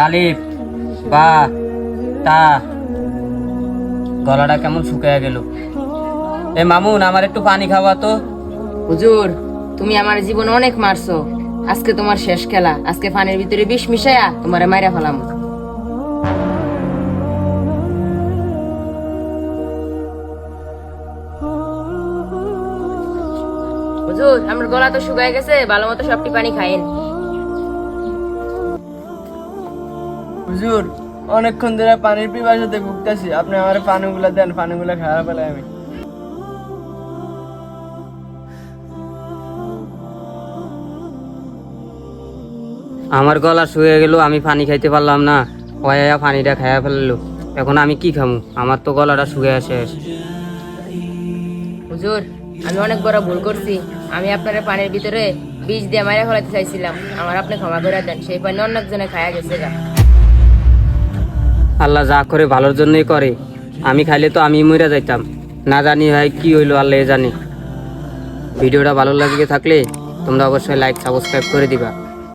আলিফ বা তা গলাটা কেমন শুকিয়ে গেল। এ মামুন, আমার একটু পানি খাওয়া তো। হুজুর, তুমি আমার জীবন অনেক মারছো, আজকে তোমার শেষ খেলা। আজকে পানির ভিতরে বিষ মিশায়া তোমারে মাইরা ফেলাম। হুজুর, আমার গলা তো শুকায় গেছে, ভালো মতো সবটি পানি খাইন। হুজুর, অনেকক্ষণ ধরে পানির পিপাসাতে ভুগতেছি, আপনি আমার পানিগুলো দেন, পানিগুলো খাওয়া ফেলাই আমি। আমার গলা শুয়ে গেল, আমি পানি খাইতে পারলাম না। ওয়া পানিটা খাইয়া ফেললো। এখন আমি কি খামু? আমার তো গলাটা শুয়ে শেষ। হুজুর, আমি অনেক বড় ভুল করছি। আমি আপনার পানির ভিতরে বিষ দিয়ে মাইরা ফেলাতে চাইছিলাম, আমার আপনি ক্ষমা করে দেন। সেই পানি অন্য একজনে খায়া গেছে গা। আল্লাহ যা করে ভালোর জন্যই করে। আমি খাইলে তো আমি মরে যাইতাম। না জানি ভাই কি হইলো, আল্লাহ জানে। ভিডিওটা ভালো লাগে থাকলে তোমরা অবশ্যই লাইক সাবস্ক্রাইব করে দিবা।